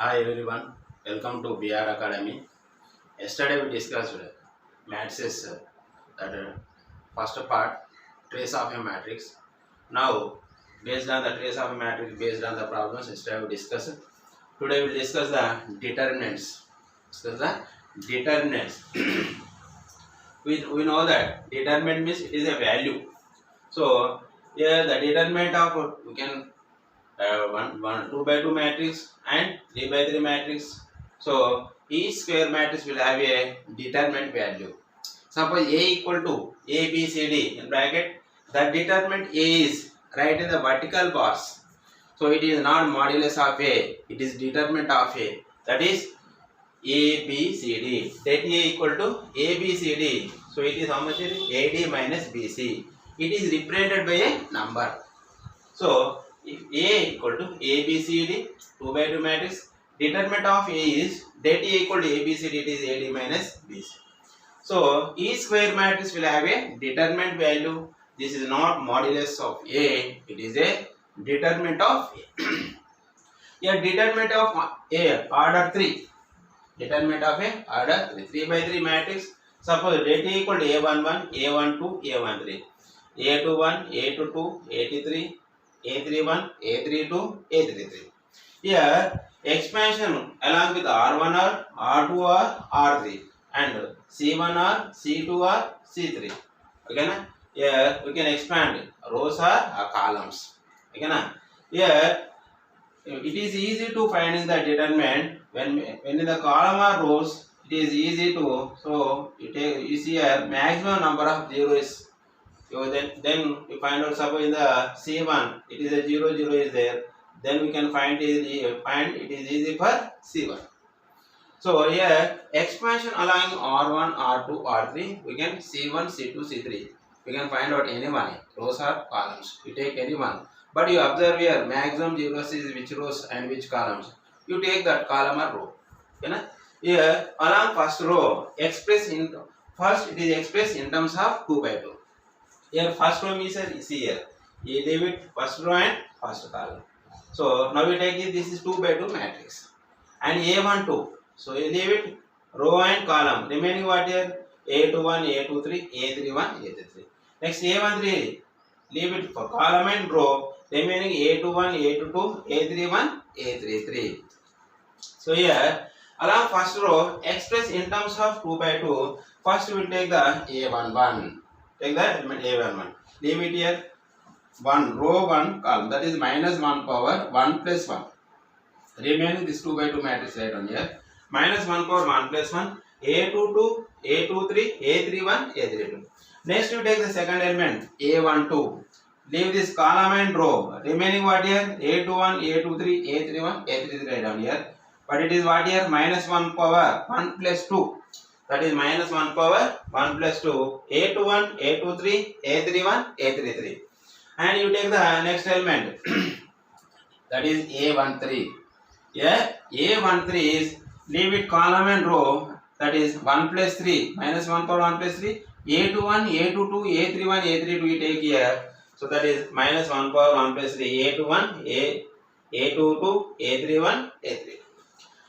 Hi everyone, welcome to BR Academy. Yesterday we discussed matrices, that first part, trace of a matrix. Now, based on the trace of a matrix, based on the problems yesterday we discussed. Today we will discuss the determinants. Discuss the determinants. we know that determinant means it is a value. So here the determinant of we can 2 by 2 matrix and 3 by 3 matrix. So each square matrix will have a determinant value. Suppose A equal to A, B, C, D in bracket. The determinant A is right in the vertical bars. So it is not modulus of A, it is determinant of A. That is A, B, C, D. That A equal to A, B, C, D. So it is how much? AD minus BC. It is represented by a number. So if A equal to A, B, C, D, 2 by 2 matrix, determinant of A is that A equal to A, B, C, D, it is AD minus BC. So each square matrix will have a determinant value. This is not modulus of A, it is a determinant of A. Here determinant of A, order 3. Determinant of A, order 3. 3 by 3 matrix. Suppose that A equal to A11, A12, A13. A21, A22, A23, A31, A32, A33. Here expansion along with R1R, R2R, R3 and C1R, C2R, C3. Okay na? Here we can expand rows or columns. Okay na? Here it is easy to find the determinant when in the column or rows. It is easy to, so you see a maximum number of zeros. So then we find out, suppose in the C1 it is a 0 0 is there, then we can find it is easy for C1. So here expansion along R1, R2, R3, we can C1, C2, C3. We can find out any one, rows or columns. You take any one. But you observe here maximum zeros is which rows and which columns. You take that column or row. Okay, here along first row express in first it is expressed in terms of 2 by 2. Here first row is here. You leave it first row and first column. So now we take it, this is 2 by 2 matrix. And A12. So you leave it row and column. Remaining what here? A21, A23, A31, A33. Next A13. Leave it for column and row. Remaining A21, A22, A31, A33. So here along first row express in terms of 2 by 2. First we will take the A11. Take the element A11. Leave it here. 1 row 1 column, that is minus 1 power 1 plus 1. Remaining this 2 by 2 matrix right on here. Minus 1 power 1 plus 1. A22, A23, A31, A32. Next you take the second element A12. Leave this column and row. Remaining what here? A21, A23, A31, A33 right down here. But it is what here? Minus 1 power 1 plus 2. That is minus 1 power 1 plus 2. A21, A23, A31, A33. And you take the next element. That is A13. Yeah, A13 is leave it column and row. That is 1 plus 3. Minus 1 power 1 plus 3. A21, A22, A31, A32 we take here. So that is minus 1 power 1 plus 3. A21, A22, A31, A32.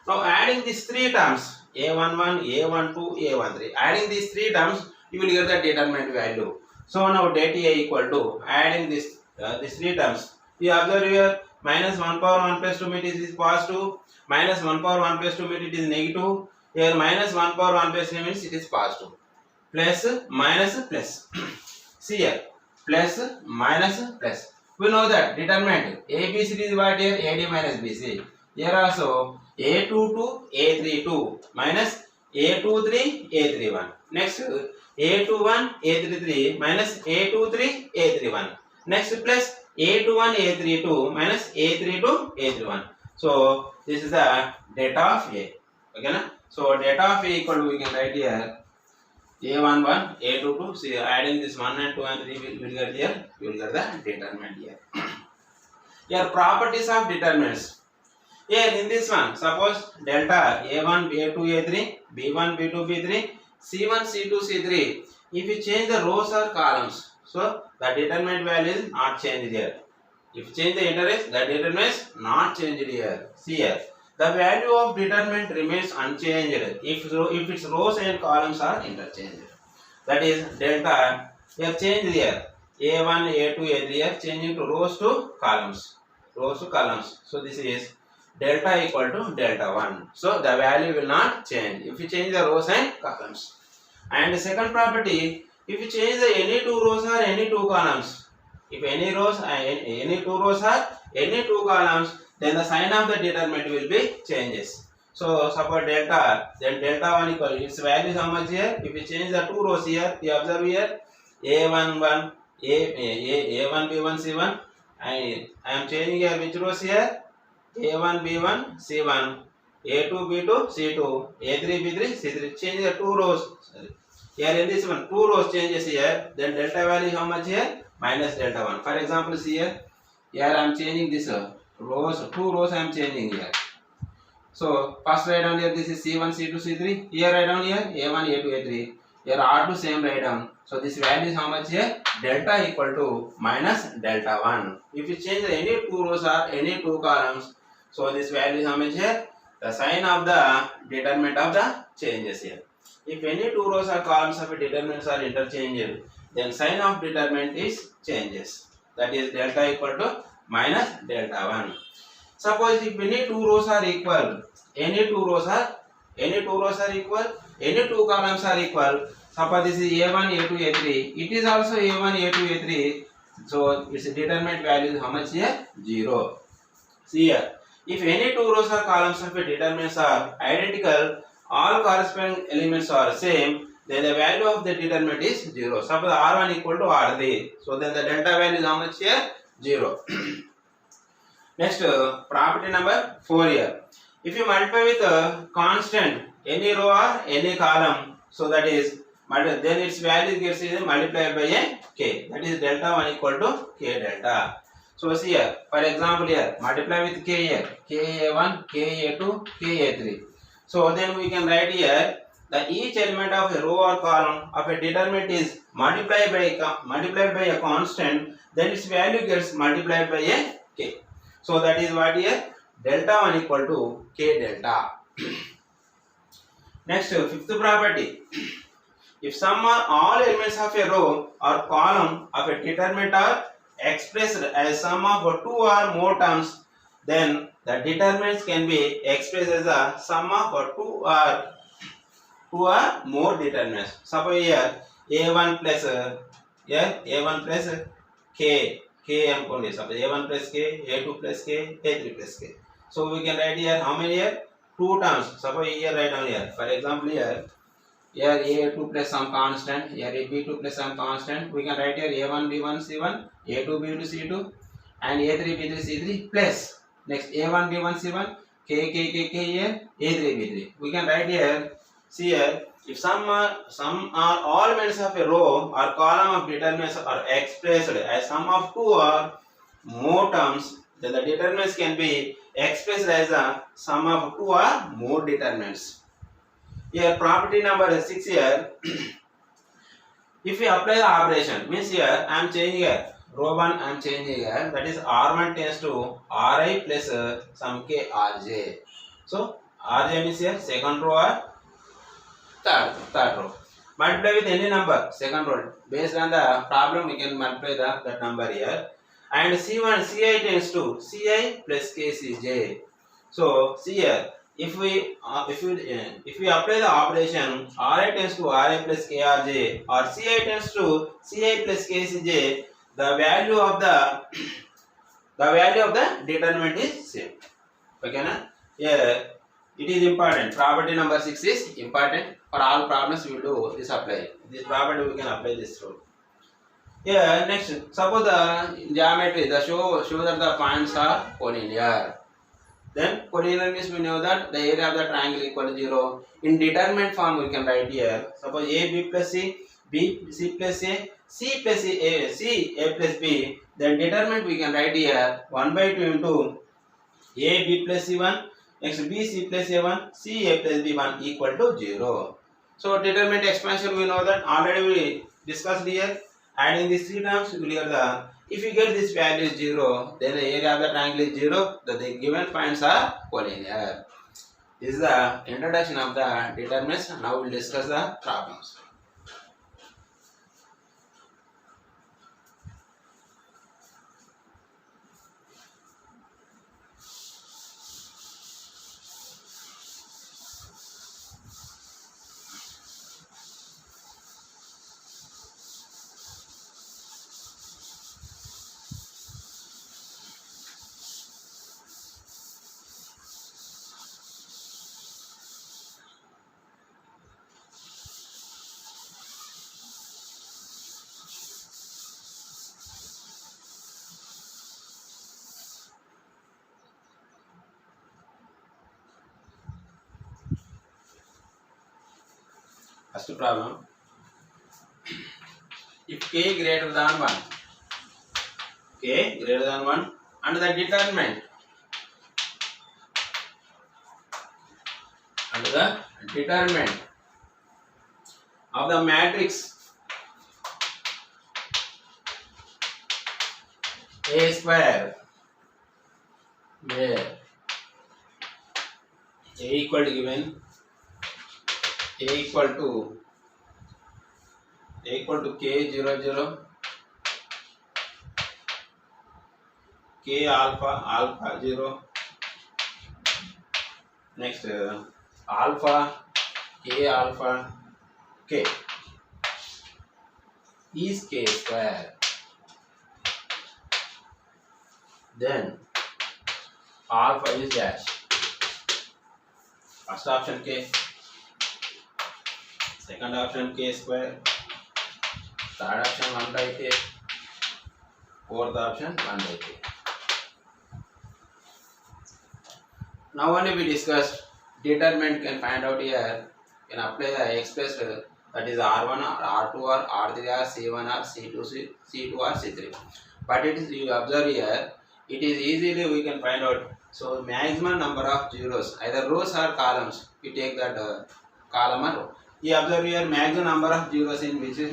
Now adding these three terms. A11, A12, A13. Adding these three terms, you will get the determinant value. So now that A equal to adding these three terms. You observe here minus 1 power 1 plus 2 means it is positive. Minus 1 power 1 plus 2 means it is negative. Here minus 1 power 1 plus 3 means it is positive. Plus, minus, plus. See here. Plus, minus, plus. We know that determinant ABCD is what here? AD minus BC. Here also A22, A32 minus A23, A31. Next A21, A33 minus A23, A31. Next plus A21, A32 minus A32, A31. So this is the data of A. Okay na? So data of A equal to, we can write here A11, A22. See, adding this 1 and 2 and 3 will get here. You will get the determinant here. Here properties of determinants. Here in this one, suppose delta A1, A2, A3, B1, B2, B3, C1, C2, C3. If you change the rows or columns, so the determinant value is not changed here. If you change the interest, the determinant is not changed here. See here. the value of determinant remains unchanged if its rows and columns are interchanged. That is delta. We have changed here a1, a2, a3 are changing to rows to columns. Rows to columns. So this is delta equal to delta 1. So the value will not change if you change the rows and columns. And the second property, if you change the any two rows or any two columns, if any rows any two rows or any two columns, then the sign of the determinant will be changes. So suppose delta, then delta 1 equal, its value is how much here? If you change the two rows here, you observe here a1 1 a1 b1 c1. I am changing here which rows here? a1 b1 c1, a2 b2 c2, a3 b3 c3. Change the two rows. Here in this one, two rows changes here. Then delta value is how much here? Minus delta 1. For example, see here. Here I am changing this rows. Two rows I am changing here. So first write down here. This is c1, c2, c3. Here write down here a1, a2, a3. Here R2 same write down. So this value is how much here? Delta equal to minus delta 1. If you change any two rows or any two columns, so this value is how much here? The sign of the determinant of the changes here. If any two rows or columns of a determinants are interchanged, then sign of determinant is changes. That is delta equal to minus delta 1. Suppose if any two rows are equal, any two rows are equal, any two columns are equal. Suppose this is a1, a2, a3. It is also a1, a2, a3. So its determinant value is how much here? 0. See here. If any two rows or columns of a determinants are identical, all corresponding elements are same, then the value of the determinant is 0. Suppose R1 equal to R3. So then the delta value is how much here? 0. Next, property number 4 here. If you multiply with a constant, any row or any column, so that is, then its value gets multiplied by a k. That is delta 1 equal to k delta. So see here, for example here, multiply with k here, ka1, ka2, ka3. So then we can write here that each element of a row or column of a determinant is multiplied by a constant, then its value gets multiplied by a k. So that is what here? Delta 1 equal to k delta. Next, fifth property. If sum or all elements of a row or column of a determinant are expressed as sum of two or more terms, then the determinants can be expressed as a sum of two or more determinants. Suppose here a1 plus a1 plus k అనుకోండి. Suppose a1 plus k, a2 plus k, a3 plus k. So we can write here how many here? Two terms. Suppose here write down here. For example here a2 plus some constant, here b2 plus some constant. We can write here a1 b1 c1, a2 b2 c2, and a3 b3 c3 plus next a1 b1 c1, k here, a3 b3. We can write here. See here, if some or all elements of a row or column of determinants are expressed as sum of two or more terms, then the determinants can be expressed as a sum of two or more determinants. Here property number 6 here. If we apply the operation, means here I am changing here row 1 I am changing here, that is R1 tends to Ri plus some k Rj. So Rj means here second row or third row. Multiply with any number, second row. Based on the problem we can multiply that number here. And C1 Ci tends to Ci plus kCj. So see here, if we apply the operation Ri tends to Ri plus krj or Ci tends to Ci plus kcj, the value of the determinant is same. Okay na? Here it is important. Property number 6 is important. For all problems we will do this apply. This property we can apply this rule. Here next, suppose the geometry, the show that the points are collinear. Then collinear means we know that the area of the triangle equal to 0. In determinant form we can write here. Suppose a b plus c, b c plus a, c plus a, c a plus b. Then determinant we can write here 1 by 2 into a b plus c1, next b c plus a1, c a plus b1 equal to 0. So determinant expansion we know that already we discussed here. Adding these three terms, you will get the, if you get this value is 0, then the area of the triangle is 0, the given points are collinear. This is the introduction of the determinants. Now we will discuss the problems. First problem, if k greater than 1, k greater than 1, and the determinant of the matrix A square, where A equal to given, A equal to k 0 0, k alpha 0, next alpha k is k square, then alpha is dash. First option k, second option k square, third option 1 by k, fourth option 1 by k. Now only we discussed determinant, can find out here, can apply the express, that is R1 or R2 or R3 or C1 or C2 or C3. But it is, you observe here, it is easily we can find out. So maximum number of zeros, either rows or columns, we take that column or row. You observe here maximum number of zeros in which is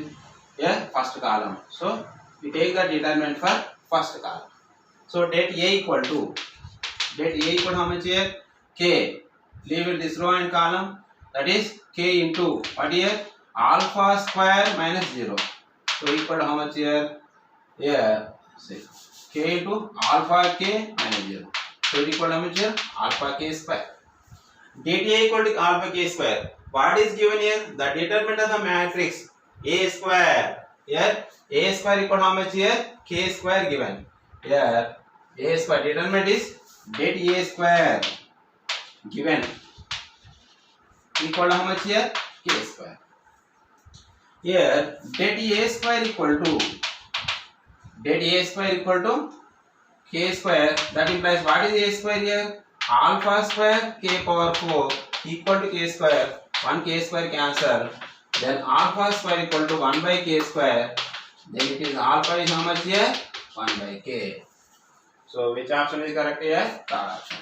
first column. So we take the determinant for first column. So det A equal to how much here? K. Leave it this row and column, that is k into what here? Alpha square minus 0. So equal to how much here? Here, say k into alpha k minus 0. So equal to how much here? Alpha k square. Det A equal to alpha k square. What is given here? The determinant of the matrix A square. Here A square equal to how much here? K square given. Here A square determinant is det A square given equal to how much here? K square. Here det A square equal to K square. That implies what is A square here? Alpha square k power 4 equal to K square. 1 K square cancel. Then alpha square equal to 1 by K square. Then it is alpha is how much here? 1 by K. So which option is correct here? Third option.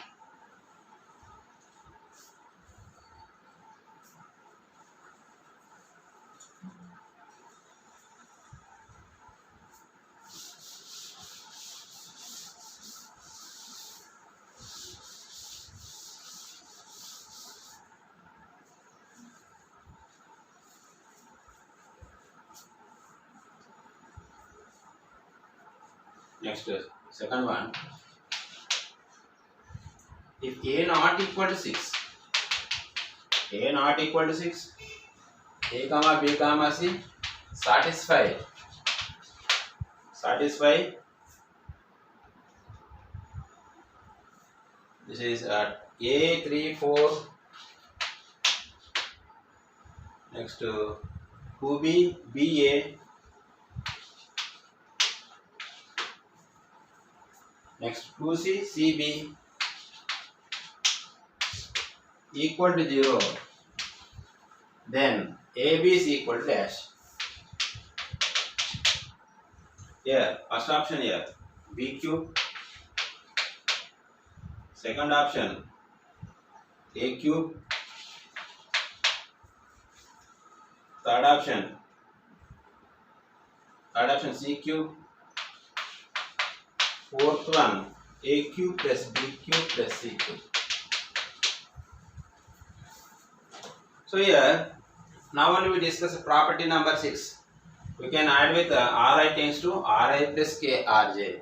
Next, second one. If A not equal to 6, A not equal to 6, A comma B comma C satisfy this is A 3 4, next 2B BA, next 2C CB equal to 0, then AB is equal to dash. Here first option here B cube, second option A cube, third option Third option C cube. Fourth one A cube plus B cube plus C cube. So here now only we discuss property number 6. We can add with Ri tends to Ri plus K Rj.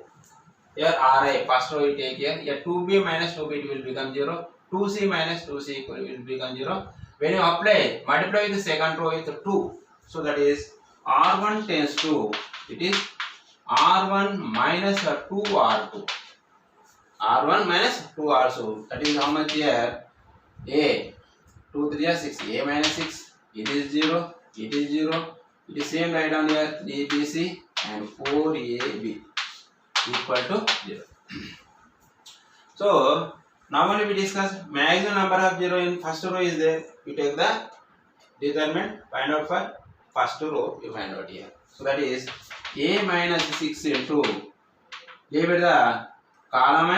Here Ri first row we take here 2b minus 2b it will become 0. 2c minus 2c will become 0. When you apply multiply with the second row with 2. So that is R1 tends to it is R1 minus 2R2. R1 minus 2R2. That is how much here? A 2 3 are 6. A minus 6. It is 0. It is 0. It is same write down here 3bc and 4ab equal to 0. So now only we discuss maximum number of 0 in first row is there. We take the determinant, find out for first row, you find out here. So that is a minus 6 into leave it the column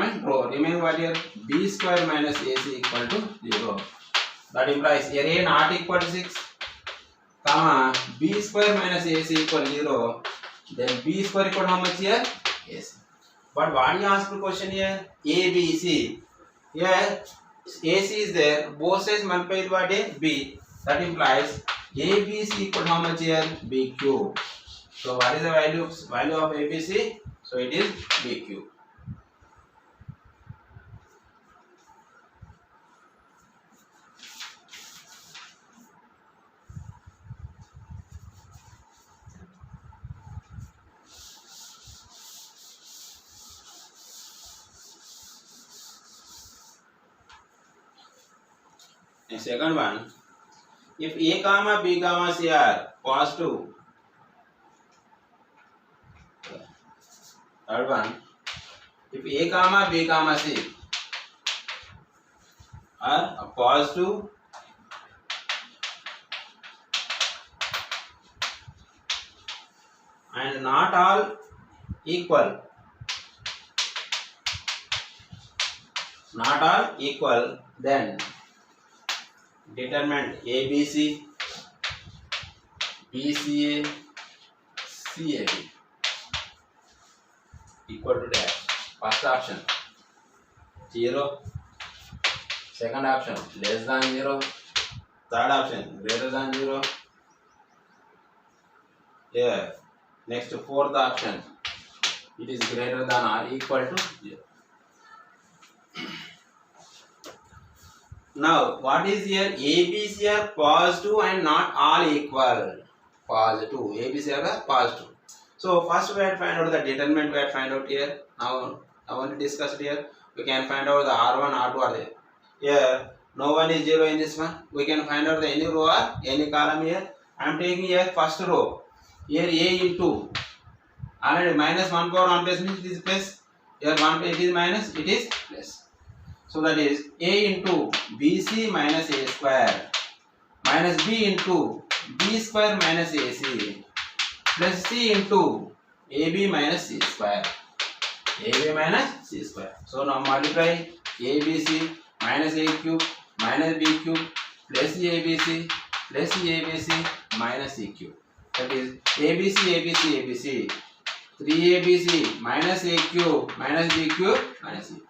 and row. Remaining what here? B square minus AC equal to 0. That implies here A not equal to 6, comma B square minus AC equal to 0. Then B square equal to how much here? AC. But what you ask the question here? A, B, C. Here AC is there. Both sides multiply with what A? B. That implies ABC equal to how much here? B cube. So what is the value of ABC? So it is B cube. And second one, if A comma B comma C are positive, third one, if A comma B comma C are positive and not all equal, then determine ABC, BCA, CAB equal to dash. First option 0, second option less than 0, third option greater than 0. Here next fourth option it is greater than or equal to 0. Now, what is here? ABC are positive and not all equal. Positive. ABC are positive. So, first we have to find out the determinant. We have to find out here. Now only discussed here. We can find out the R1, R2 are there. Here, no one is 0 in this one. We can find out the any row or any column here. I am taking here first row. Here A into. Already minus 1 power 1 place means it is plus. Here 1 it is minus, it is plus. So that is A into BC minus A square minus B into B square minus AC plus C into AB minus C square. AB minus C square. So now multiply ABC minus A cube minus B cube plus ABC plus ABC minus C cube. That is ABC 3ABC minus A cube minus B cube minus C.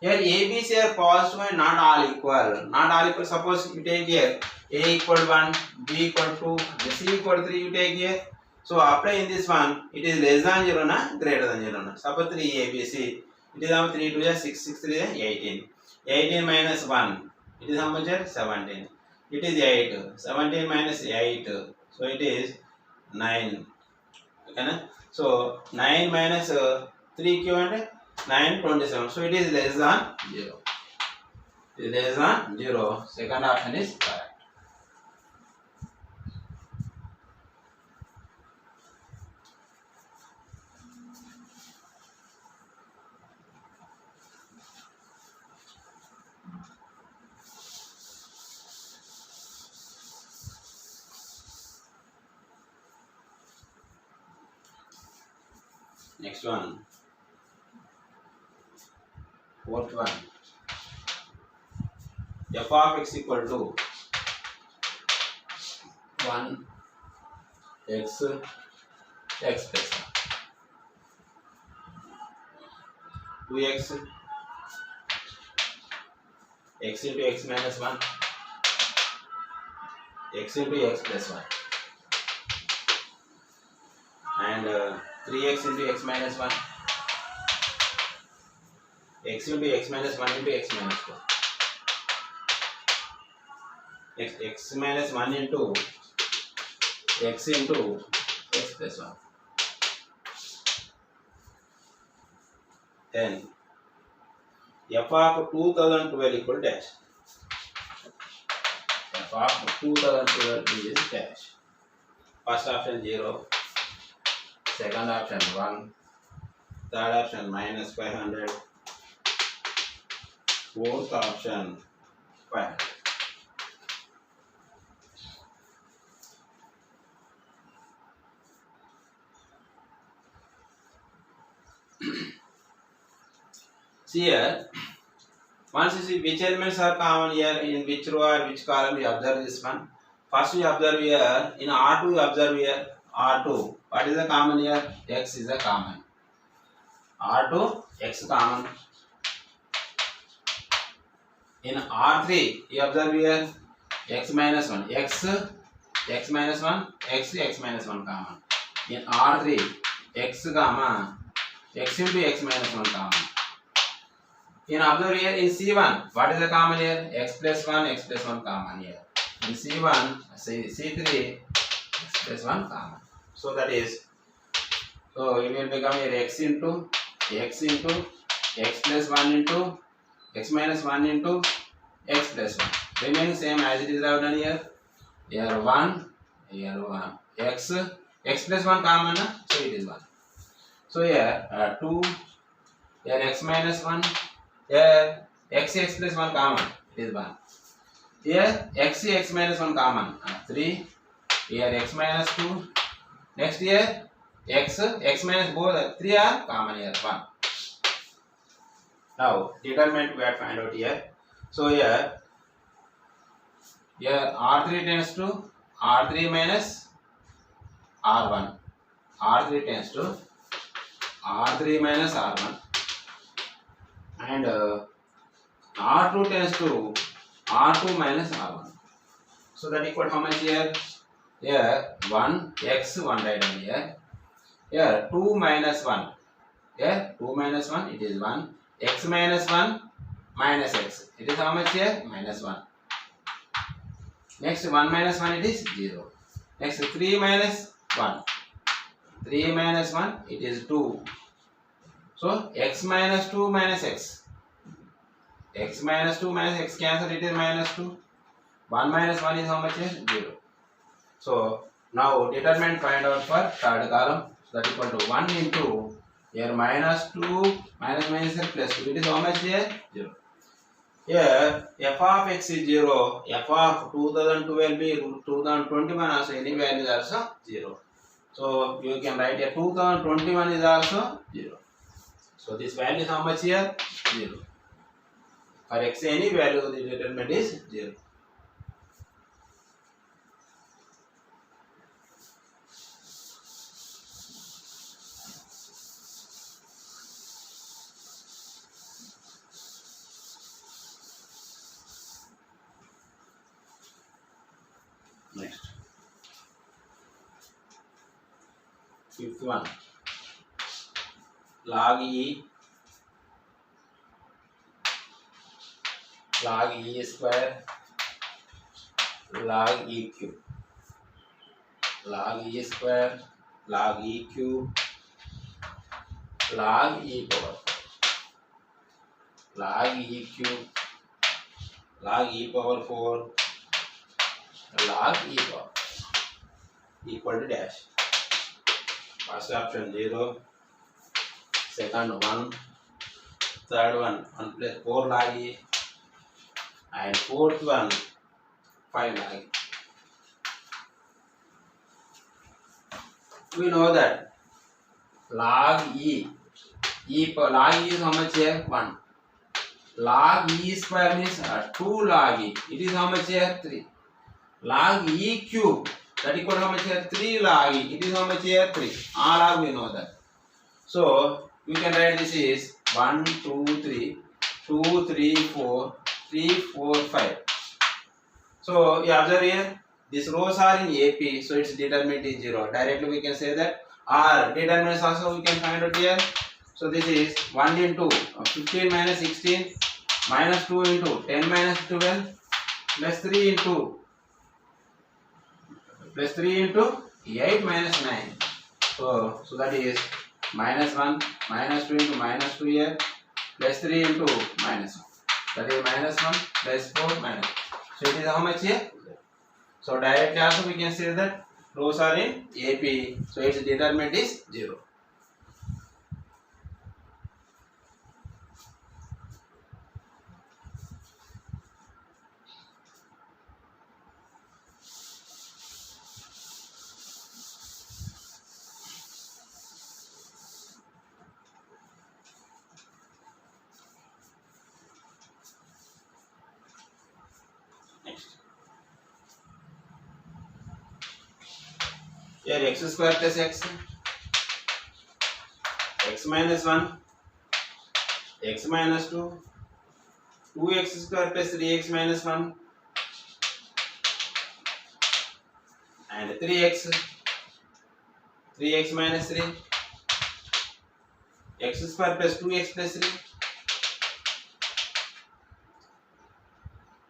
Here ABC are positive and not all equal. Not all equal. Suppose you take here A equal to 1, B equal to 2, C equal to 3 you take here. So apply in this one, it is less than 0 na, greater than 0 na. Suppose 3 ABC. It is how 3 2 is 6, 6 3 is 18. 18 minus 1. It is how much here? 17. It is 8. 17 minus 8. So it is 9. Okay na? So 9 minus 3 q and 9 27. So it is less than 0. It is less than 0. Second option is correct. Next one. Fourth one. F of x equal to 1 x x plus 1. 2x x into x minus 1 x into x plus 1 and 3x into x minus 1 x into x minus 1 into x minus 4 x minus 1 into x into x plus 1. Then f of 2012 equal dash. F of 2012 is dash. First option 0, second option 1, third option minus 500, fourth option 500. See here, once you see which elements are common here, in which row or which column, you observe this one. First you observe here, in R2 you observe here, R2. What is the common here? X is the common. R2, X common. In R3, you observe here, X minus 1. X minus 1, X minus 1 common. In R3, X comma, X into X minus 1 common. In observe here in C1, what is the common here? X plus 1 common here. In C1, C3, X plus 1 common. So that is, so it will become here X into X plus 1 into X minus 1 into X plus 1. Remaining same as it is written here. Here 1, X plus 1 common, so it is 1. So here 2, here X minus 1. Here x plus 1 common, it is 1. Here x minus 1 common, 3. Here x minus 2. Next here x minus both 3 are common here, 1. Now determinant we have to find out here. So here R3 tends to R3 minus R1. R3 tends to R3 minus R1. And R2 tends to R2 minus R1. So that equal how much here? Here 1 x 1 right on here. Here 2 minus 1. Here 2 minus 1 it is 1. X minus 1 minus x. It is how much here? Minus 1. Next 1 minus 1 it is 0. Next 3 minus 1. 3 minus 1 it is 2. So x minus 2 minus x. X minus 2 minus x cancel, it is minus 2. 1 minus 1 is how much here? 0. So now determinant find out for third column. So that equal to 1 into here minus 2 minus plus 2. It is how much here? 0. Here f of x is 0. F of 2012 be 2021 also any value is also 0. So you can write here 2021 is also 0. So this value is how much here? 0. For x any value the determinant is 0. Next. Fifth one. Log E square log E cube. Log E square log E cube log E power 4. Log E cube log E power 4 log E power equal to dash. First option 0, second 1, third one 1 plus 4 log E, and fourth one 5 log E. We know that log E log E is how much here? 1. Log E square means 2 log E. It is how much here? 3. Log E cube That equal to how much here? 3 log e. It is how much here? 3. All log we know that. So you can write this is 1, 2, 3, 2, 3, 4, 3, 4, 5. So you observe here, these rows are in AP, so its determinant is 0. Directly we can say that. Or determinants also we can find out here. So this is 1 into 15 minus 16 minus 2 into 10 minus 12 plus 3 into 8 minus 9. So that is minus 1 minus 2 into minus 2 here plus 3 into minus 1. That is minus 1 plus 4 minus. So it is how much here? So directly also we can say that rows are in AP, so its determinant is 0. Next. Here x square plus x minus 1, x minus 2, 2x square plus 3x minus 1, and 3x minus 3, x square plus 2x plus 3,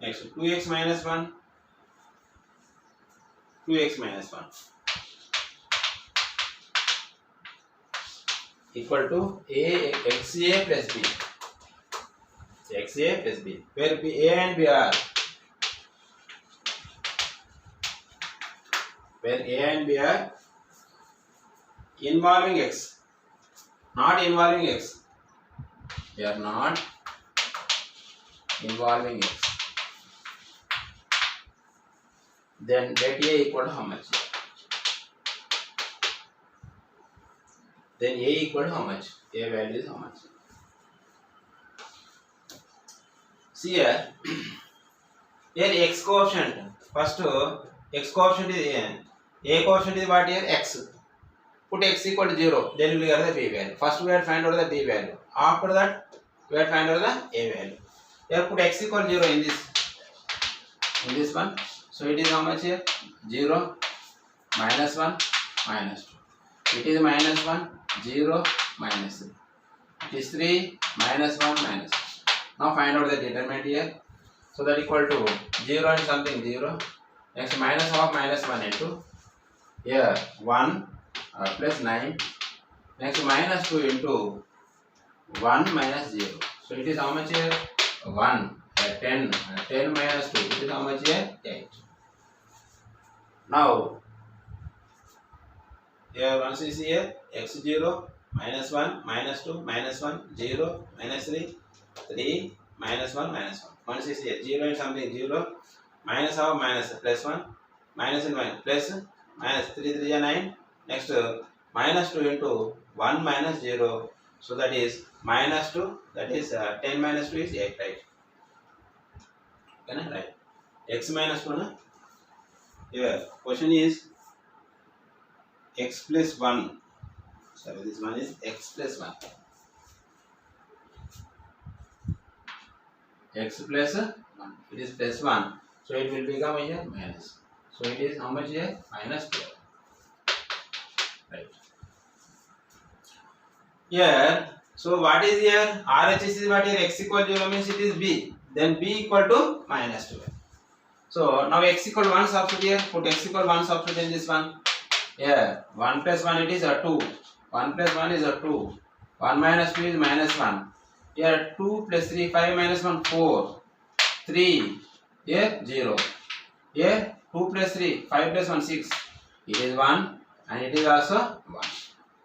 next 2x minus 1, 2x minus 1 equal to xa plus b. xa plus b, where a and b are involving x, not involving x. They are not involving x. Then let a equal to how much? Then a equal to how much? A value is how much? See here, here x coefficient. First x coefficient is a coefficient is what here? X. Put x equal to 0, then we will get the b value. First we have to find out the b value. After that we have to find out the a value. Here put x equal to 0 in this one. So it is how much here? 0, minus 1, minus 2. It is minus 1, 0, minus 3. It is 3, minus 1, minus 1. Now find out the determinant here. So that equal to 0 and something 0. Next minus half minus 1 into. Here 1 plus 9. Next minus 2 into 1 minus 0. So it is how much here? 1. 10. 10 minus 2. It is how much here? 8. Now here once is here x0 minus 1 minus 2 minus 1 0 minus 3 3 minus 1 minus 1. Once is here 0 and something 0 minus half minus plus 1 minus and 1 plus minus 3 3 are 9. Next minus 2 into 1 minus 0. So that is minus 2. That is 10 minus 2 is 8, right? Can I write x minus 2 na? Here question is x plus 1. Sorry, this one is x plus 1. X plus 1. It is plus 1. So it will become here minus. So it is how much here? Minus 12. Right. Here, so what is here? RHS is what here? X equal to 0 means it is b. Then b equal to minus 12. So now x equal to 1 substitute here. Put x equal to 1 substitute in this one. Here 1 plus 1 it is a 2. 1 plus 1 is a 2. 1 minus 2 is minus 1. Here 2 plus 3 5 minus 1 4. 3. Here 0. Here 2 plus 3 5 plus 1 6. It is 1 and it is also 1.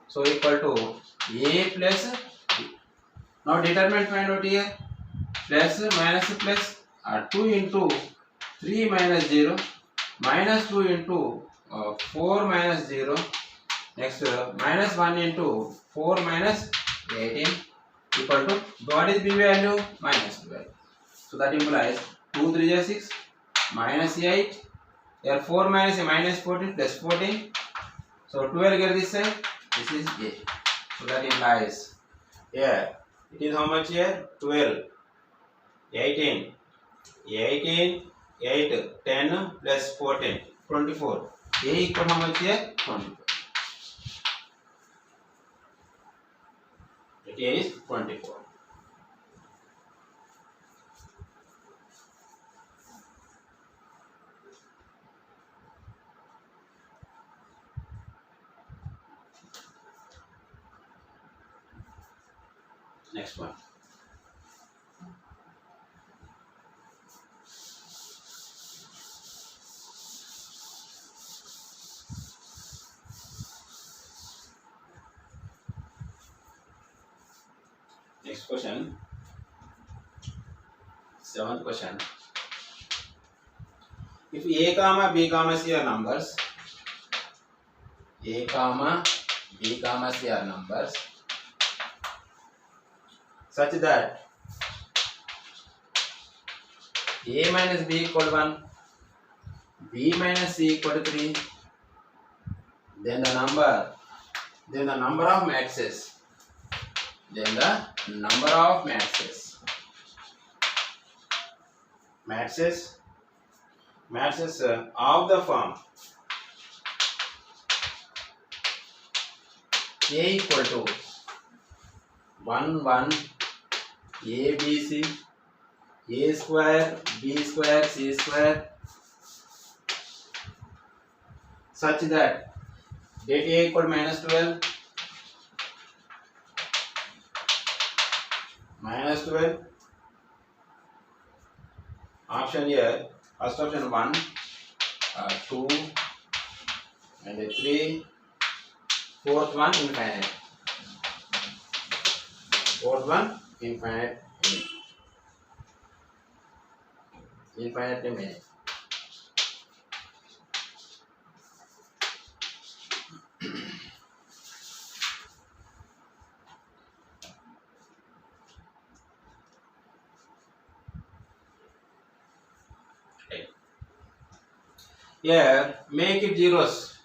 So equal to a plus b. Now determinant find out here. Plus minus plus 2 into 3 minus 0 minus 2 into 4 minus 0. Next minus 1 into 4 minus 18 equal to what is b value? Minus b value. So that implies 2 3 is 6 minus 8 Here 4 minus a minus 14 plus 14. So 12 get this side. This is A. So that implies here it is how much here? 12, 18, 18, 8, 10 plus 14, 24. A equal how much here? 24. It is 24. Next one. Next question. 7th question. If A comma B comma C are numbers, A comma B comma C are numbers such that A minus B equal to 1, B minus C equal to 3, then the number of matrices, matrices of the form A equal to 1 1 A B C, A square B square C square, such that let A equal to minus 12, option here, first option 1, 2 and 3, fourth one infinite, infinite many. Here make it zeros.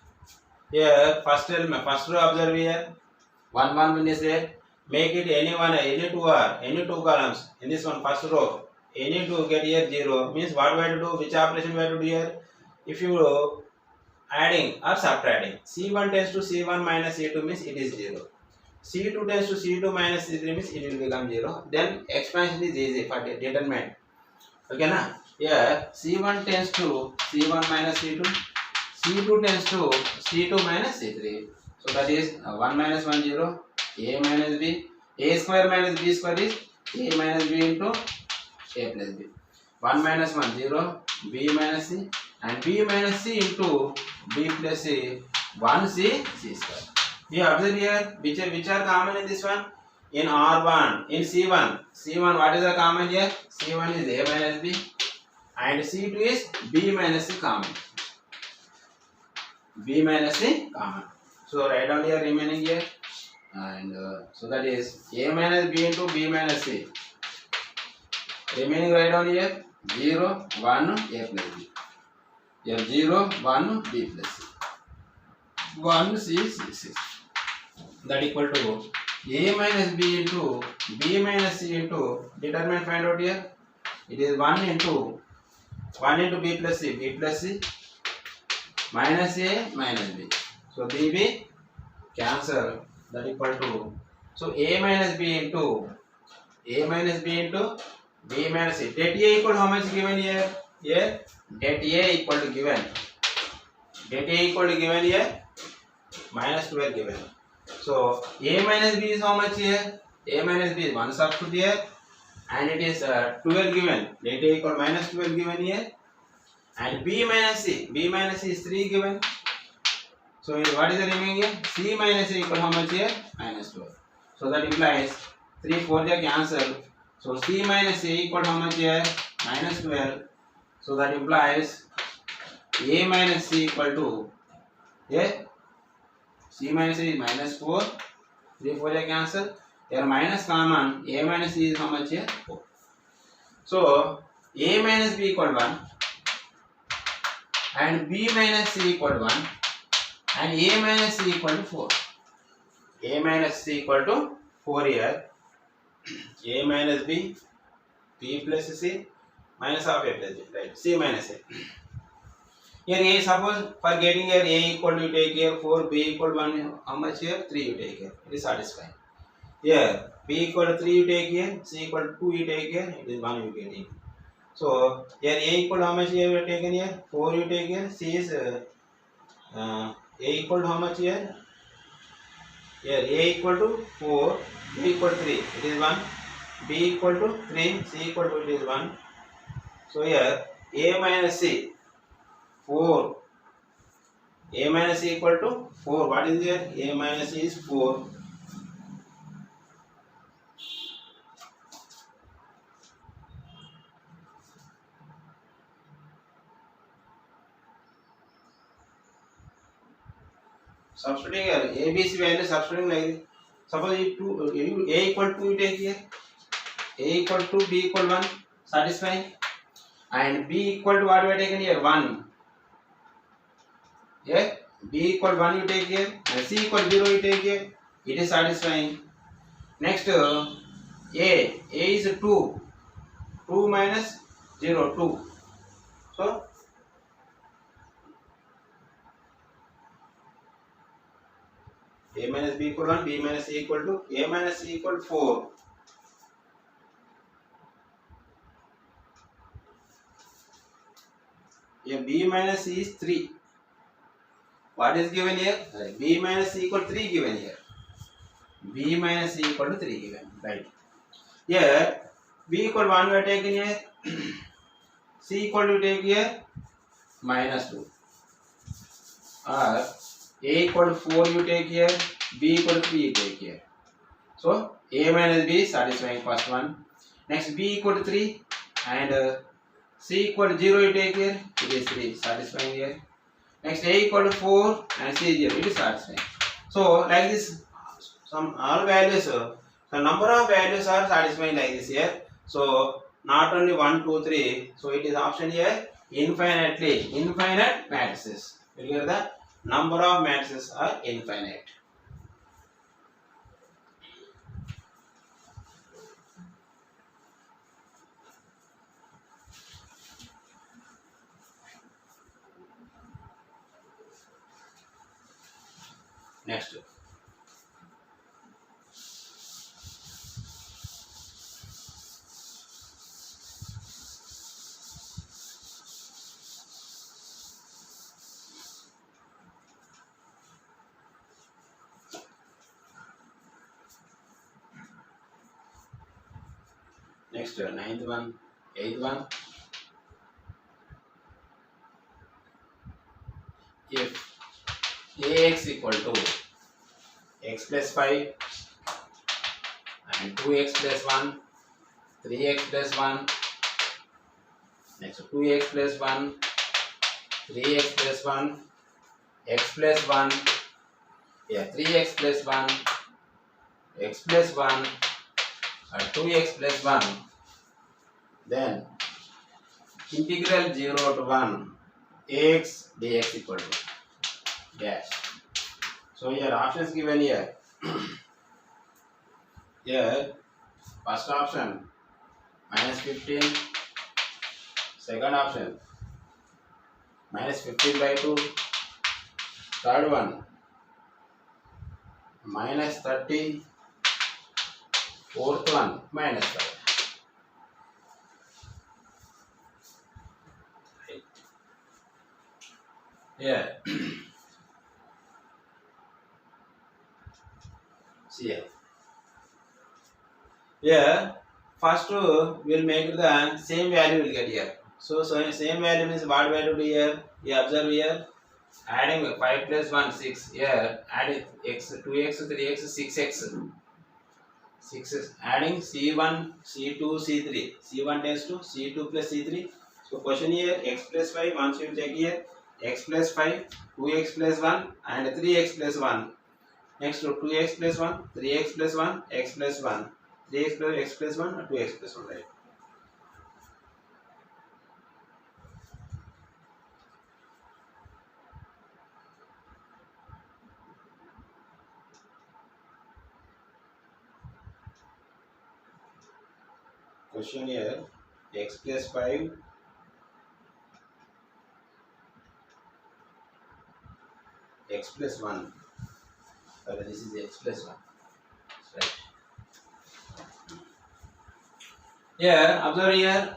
Here first row observe here. 1 1 means there. Make it any two columns. In this one first row, any two get here 0 means what we have to do? Which operation we have to do here? If you adding or subtracting, C1 tends to C1 minus C2 means it is 0. C2 tends to C2 minus C3 means it will become 0. Then expansion is easy for determinant. Okay na? Here C1 tends to C1 minus C2, C2 tends to C2 minus C3. So that is 1 minus 1 0, A minus B, A square minus B square is A minus B into A plus B. 1 minus 1 0, B minus C, and B minus C into B plus C, 1 C, C square. Here observe here which are common in this one? In R1, in C1 what is the common here? C1 is A minus B and C2 is B minus C common. B minus C common. So write down here remaining here, and so that is A minus B into B minus C. Remaining write down here 0 1 A plus B. Here 0 1 B plus C. 1 C C C. That equal to A minus B into B minus C into determinant find out here. It is 1 into B plus C minus A minus B. So B cancel. That equal to, so A minus B into B minus C. Det A equal to how much given here? Here det A equal to given. Det A equal to given here minus 12 given. So A minus B is how much here? A minus B is 1 substitute here, and it is 12 given. Det A equal to minus 12 given here, and B minus C is 3 given. So what is the remaining here? C minus A equal to how much here? Minus 12. So that implies 3 4 cancel. So C minus A equal to how much here? Minus 12. So that implies A minus C equal to, yeah, C minus A is minus 4. 3 4 cancel. Here minus common. A minus C is how much here? 4. So A minus B equal to 1. and b minus c equal to 1 and a minus c equal to 4. A minus c equal to 4 here. A minus b, b plus c, minus of a plus b, right? C minus a. Here a, suppose for getting here a equal to you take here 4, b equal to 1, how much here? 3 you take here. It is satisfying. Here b equal to 3 you take here, c equal to 2 you take here, it is 1 you get in. So here a equal to how much here you have taken here? 4 you take here, c is a equal to how much here? Here a equal to 4, b equal to 3, it is 1, b equal to 3, c equal to it is 1. So here a minus c 4, a minus c equal to 4, what is here? A minus c is 4. Substituting here a b c value substituting like this. Suppose if a equal to you take here, a equal to b equal 1, satisfying, and b equal to what we have taken here? 1. Yeah, b equal 1 you take here and c equal 0 you take here, it is satisfying. Next a is 2, 2 minus 0, 2. So a minus b equal 1, b minus c equal to, a minus c equal 4. Here b minus c is 3. What is given here? B minus c equal 3 given here. B minus c equal to 3 given. Right. Here b equal 1 we are taken here. C equal to take here minus 2. Or a equal to 4 you take here. B equal to 3 you take here. So a minus b satisfying first one. Next b equal to 3 and c equal to 0 you take here. It is 3 satisfying here. Next a equal to 4 and c 0, it is satisfying. So like this, some all values, the number of values are satisfying like this here. So not only 1, 2, 3. So it is option here infinitely, infinite matrices. You hear the number of matrices are infinite. Next. Next, ninth one, eighth one. If ax equal to x plus 5 and 2x plus 1, 3x plus 1, next 2x plus 1, 3x plus 1, x plus 1, yeah, 3x plus 1, x plus 1, or 2x plus 1, then integral 0 to 1 ax dx equal to dash. So here options given here. Here first option minus 15, second option minus 15 by 2, third one minus 30, fourth one minus 5. Yeah. See here. Here first we'll make the same value will get here. So same value means what value to here? You observe here. Adding 5 plus 1 6 here. Adding x 2x 3x 6x. 6 adding c1 c2 c3. C1 tends to c2 plus c3. So question here x plus 5 once you check here x plus 5 2x plus 1 and 3x plus 1. Next to 2x plus 1 3x plus 1 x plus 1 3x plus x plus 1 or 2x plus 1, right? question here, x plus 5 x plus 1. This is x plus 1. Right. Here, observe here.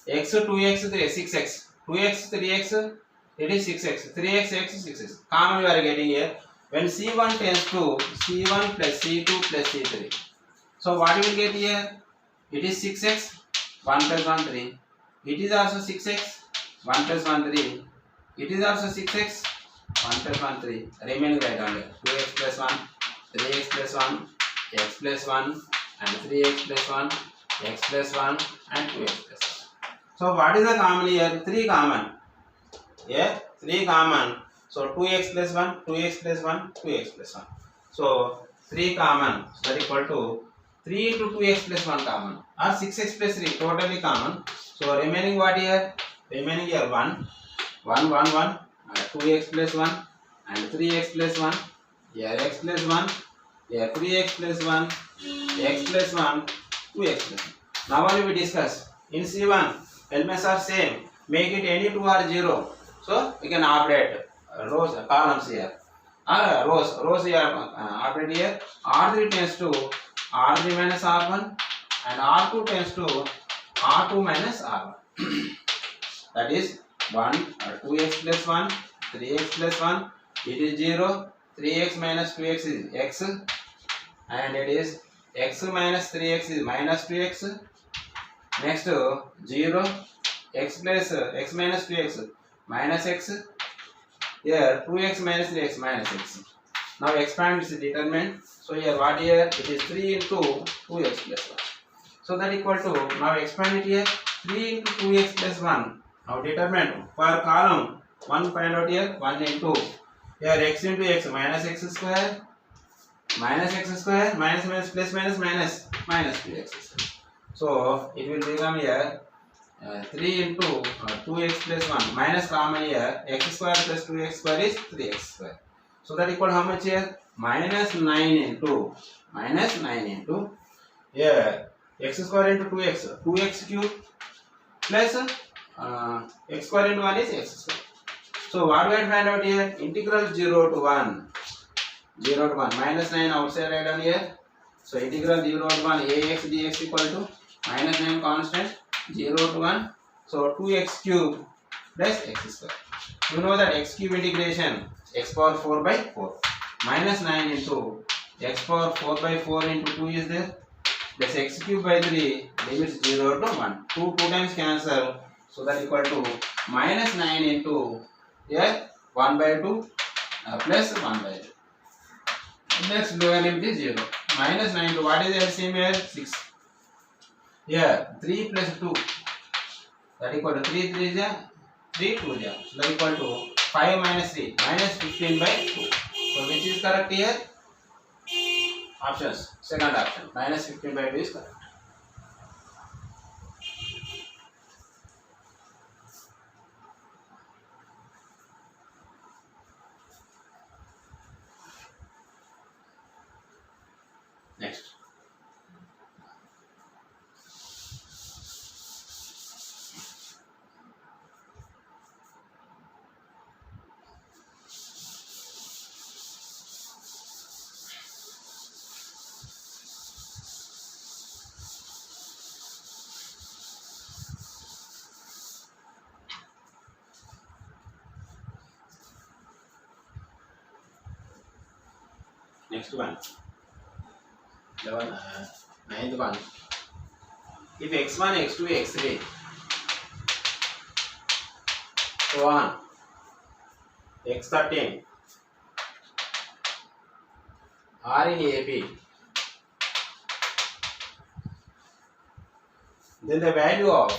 X 2x 3 6x 2x 3x it is 6x 3x x 6x. Common we are getting here. When C1 tends to C1 plus C2 plus C3. So what you will get here? It is 6x 1 plus 1 3. It is also 6x 1 plus 1 3. It is also 6x 1 plus 1 3. Remaining right only 2x plus 1 3x plus 1 x plus 1 and 3x plus 1 x plus 1 and 2x plus 1. So what is the common here? 3 common. Yeah, 3 common. So 2x plus 1, 2x plus 1, 2x plus 1. So 3 common. So that equal to 3 into 2x plus 1 common. Or 6x plus 3 totally common. So remaining what here? Remaining here 1, 1, 1, 1, 2x plus 1 and 3x plus 1. Here x plus 1, here 3x plus 1, x plus 1, 2x plus 1. Now only we discuss. In C1, elements are same. Make it any 2 or 0. So we can operate rows, columns here. Rows here operate here. R3 tends to R3 minus R1 and R2 tends to R2 minus R1. That is 1 or 2x plus 1, 3x plus 1. It is 0. 3x minus 2x is x. And it is x minus 3x is minus 2x. Next 0. X plus x minus 2x minus x. Here 2x minus 3x minus x. Now expand is determined. So here what here? It is 3 into 2x plus 1. So that equal to, now expand it here, 3 into 2x plus 1. Now determine for column 1 find out here 1 into here x into x minus x square minus x square minus minus plus minus minus minus 2x square. So it will become here 3 into 2x plus 1 minus common here x square plus 2x square is 3x square. So that equal how much here? Minus 9 into here x square into 2x cube plus x square into 1 is x square. So what we have find out here? Integral 0 to 1 minus 9 outside right down here. So integral 0 to 1 ax dx equal to minus 9 constant 0 to 1. So 2x cube plus x square. You know that x cube integration x power 4 by 4 minus 9 into x power 4 by 4 into 2 is there plus x cube by 3 limits 0 to 1. 2 times cancel. So that equal to minus 9 into here 1 by 2 plus 1 by 2. Next lower limit is 0. Minus 9 to what is the LCM here? 6. Here 3 plus 2. That equal to 3 3 is 3 2 is. So that equal to 5 minus 3 minus 15 by 2. So which is correct here? Options. Second option. Minus 15 by 2 is correct. Next. Next one. Ninth one. If x1, x2, x3, so on, x13 are in AB, then the value of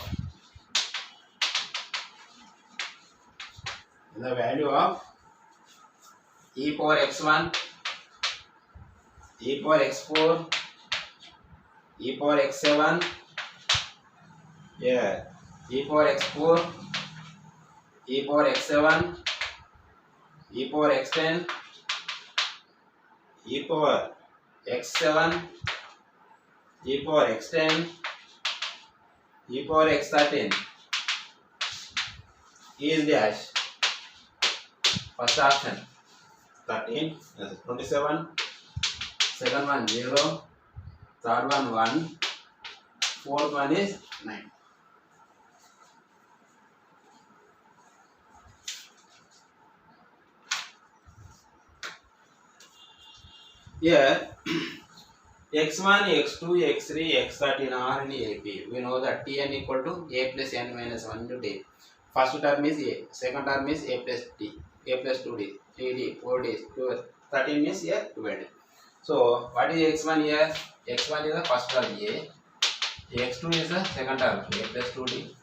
e power x1, e power x4, e power x7, yeah, e power x4, e power x7, e power x10, e power x7, e power x10, e power x13 is dash. First option 13, 27, second one 0, third one 1, fourth one is 9. Here x1, x2, x3, x13 are in AP. We know that Tn equal to a plus n minus 1 into t. First term is a, second term is a plus t, a plus 2d, 3d, 4d, 12, 13 means a 12. So what is x1 here? X1 is the first term a, x2 is the second term a plus 2d.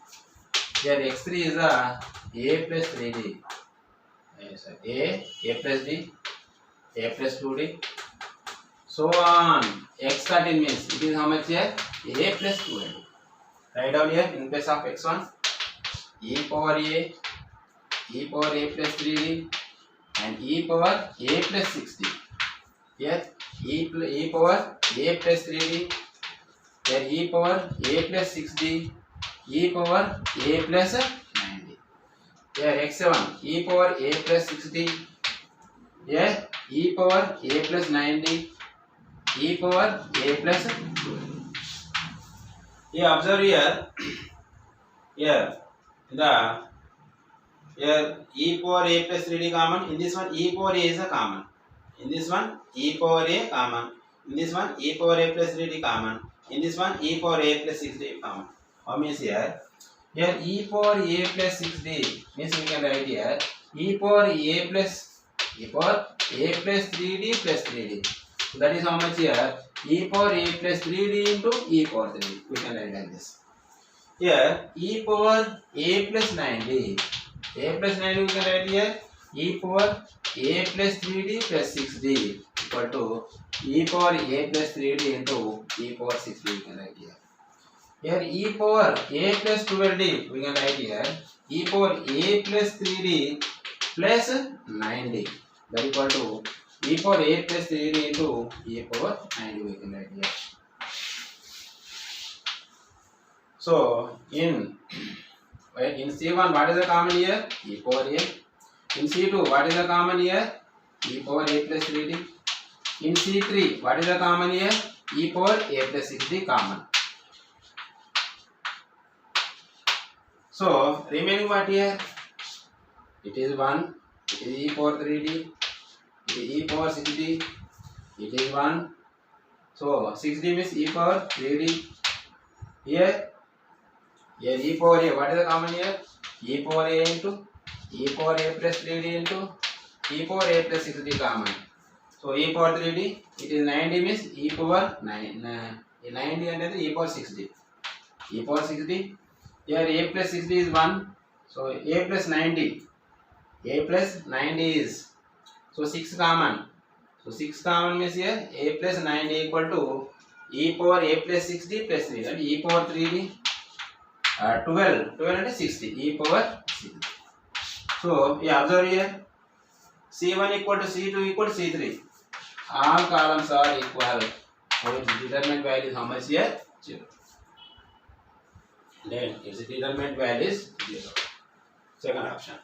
Here x3 is the a plus 3d, a plus d, a plus 2d. So on. X13 means it is how much here? A plus 2n. Write down here in place of x1 e power a plus 3d and e power a plus 6d. Here e power a plus 3d. Here e power a plus 6d. E power a plus 9d. Here x7 e power a plus 6d. Here e power a plus 9d. E power a plus 2. Here observe here. Here e power a plus 3d common. In this one e power a is a common. In this one e power a common. In this one e power a plus 3d common. In this one e power a plus 6d common. What means here? Here e power a plus 6d means we can write here e power a plus 3d plus 3d. So that is how much here? E power a plus 3d into e power 3d. We can write like this. Here e power a plus 9d. A plus 9d we can write here e power a plus 3d plus 6d equal to e power a plus 3d into e power 6d we can write here. Here e power a plus 12d we can write here e power a plus 3d plus 9d. That equal to e power a plus 3d into e power 9d we can write here. So in C1 what is the common here? E power a. In C2 what is the common here? E power a plus 3d. In C3 what is the common here? E power a plus 6d common. So remaining what here? It is 1. It is e power 3d. It is e power 6d. It is 1. So 6d means e power 3d. Here e power a. What is the common here? E power a into e power a plus 3d into e power a plus 6d common. So e power 3d. It is 9d means e power 9. 9d and e power 6d. E power 6d. Here a plus 6d is 1. So a plus 9d. A plus 9d is. So 6 common. So 6 common means here a plus 9d equal to e power a plus 6d plus 3 and e power 3d 12 and 60 e power 6d. So you observe here C1 equal to C2 equal to C3. All columns are equal. So its determinant value is how much here? 0. Then its determinant value is 0. Second option.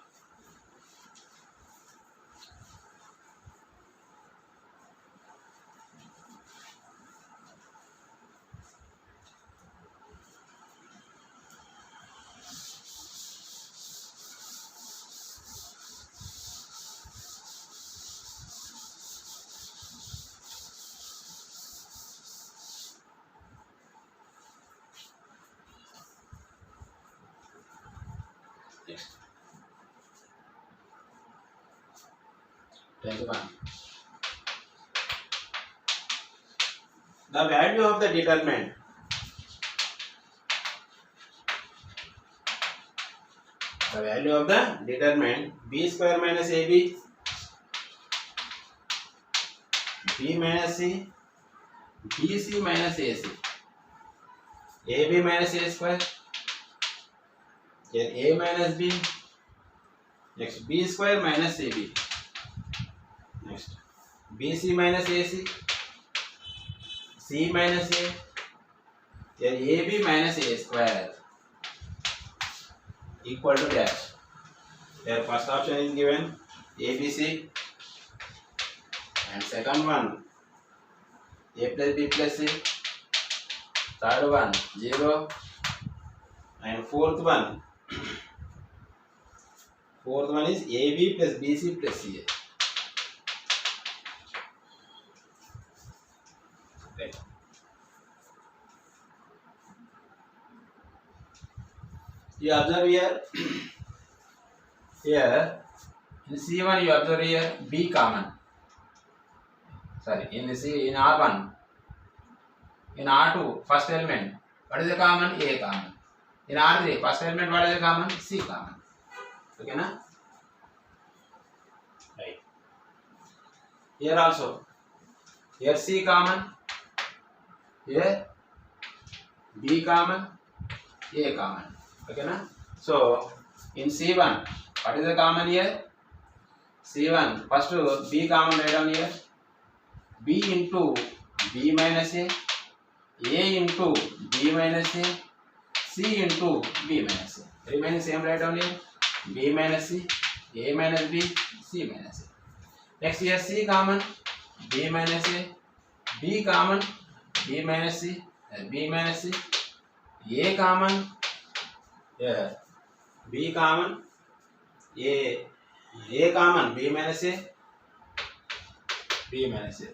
Next. 21. The value of the determinant. The value of the determinant b square minus ab, b minus c, bc minus ac, ab minus a square. Here a minus b, next b square minus ab, next bc minus ac, c minus a, here ab minus a square. equal to dash. Their first option is given ABC, and second one A plus B plus C, third one 0, and fourth one is AB plus BC plus CA. Right. You observe here, here in C1 you observe here B common. Sorry, in R1, in R2 first element, what is the common? A common. In R3 first element, what is the common? C common. Okay na? Right. Here also, here C common, here B common, A common. Okay na? So in C1, what is the common here? C1, first B common write down here. B into B minus A into B minus A, C into B minus A. Remaining same write down here. B minus C, A minus B, C minus A. Next here C common, B minus A, B common, B minus C, B minus C, A common, yeah, B common, A common, B minus A, B minus A.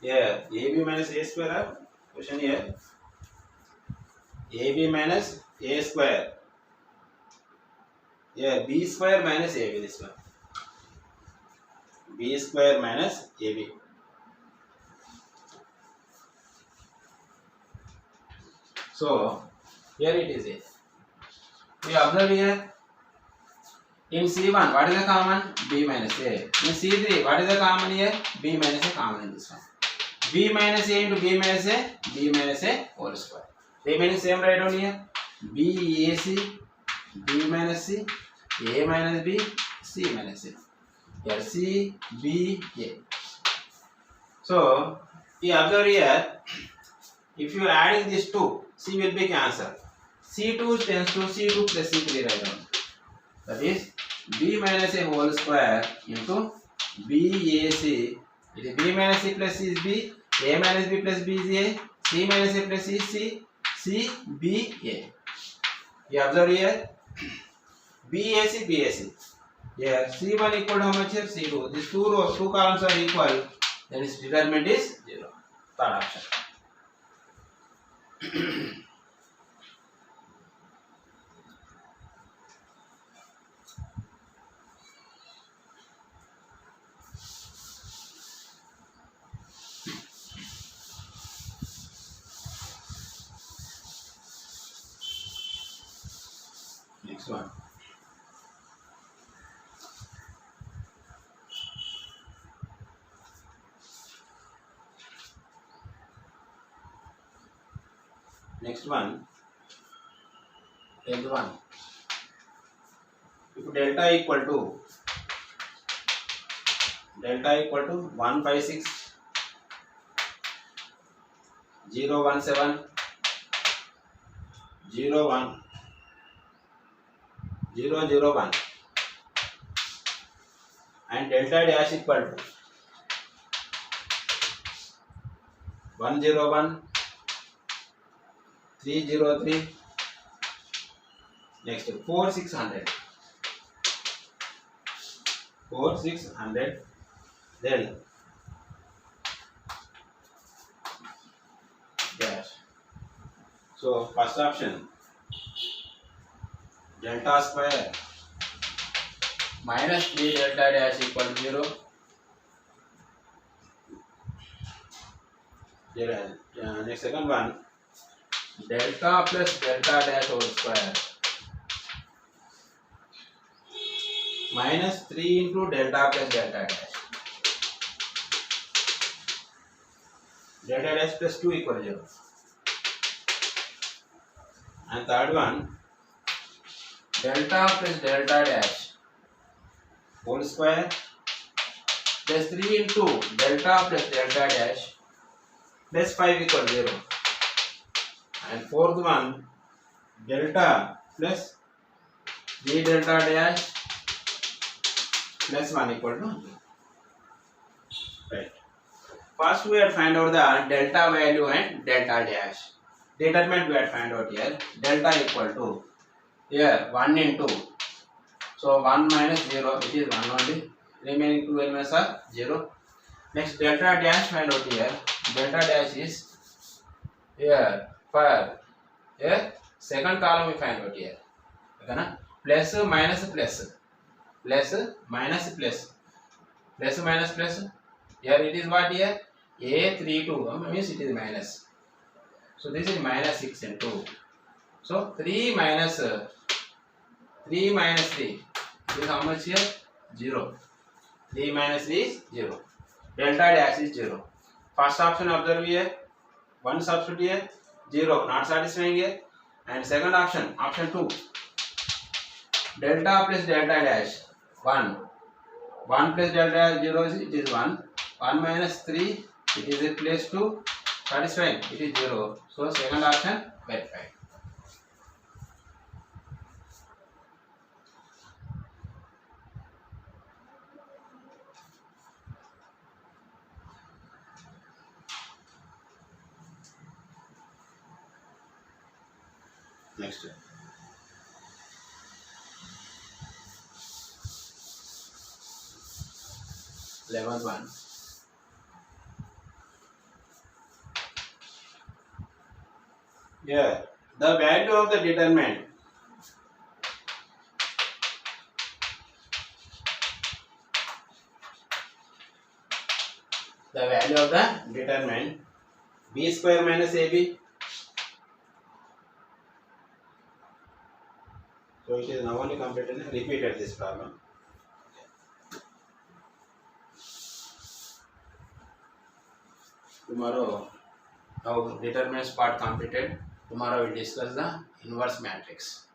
Yeah, AB minus A square. Question here. AB minus A square. Yeah, B square minus AB, this one. B square minus AB. So here it is it. We observe here. In C1, what is the common? B minus A. In C3, what is the common here? B minus A common in this one. B minus A into B minus A, B minus A whole square. Remaining same write down here. B AC, B minus C, A minus B, C minus A. Here C, B, A. So, you observe here, if you are adding these two, C will be cancelled. C2 tends to C2 plus C3 write down. That is B minus A whole square into BAC. It is B minus C plus C is B, A minus B plus B is A, C minus A plus C is C, C, B, A. You observe here, BAC, BAC. Here, C1 equal to how much here? C2. These two columns are equal, then its determinant is 0. Third option. Next one. Next one. Tenth one. If delta equal to 156 017 01 001 and delta dash equal to 101 303, next 4600, then dash. So first option, delta square minus 3 delta dash equal to 0. Next second one, delta plus delta dash whole square minus 3 into delta plus delta dash. Delta dash plus 2 equal to 0. And third one, delta plus delta dash whole square plus 3 into delta plus delta dash plus 5 equal to 0. And fourth one, delta plus b delta dash plus 1 equal to 0. Right. First we had find out the delta value and delta dash. Determinant we had find out here. Delta equal to here 1 into, so 1 minus 0, it is 1 only. Remaining two elements are 0. Next delta dash find out here. Delta dash is here for here second column we find out here. Okay, plus minus plus plus minus plus plus minus plus. Here it is what here a32 means it is minus. So this is minus 6 into. So 3 minus 3 minus 3 is how much here? 0. 3 minus 3 is 0. Delta dash is 0. First option observe here. 1 substitute here. 0 not satisfying here. And second option, option 2. Delta plus delta dash 1. 1 plus delta 0 is it is 1. 1 minus 3 it is replaced to satisfying, it is 0. So second option verified. Next. Level 1. Yeah, the value of the determinant. The value of the determinant b square minus ab. So it is now only completed and repeated this problem. Tomorrow, now determinants part completed. Tomorrow we will discuss the inverse matrix.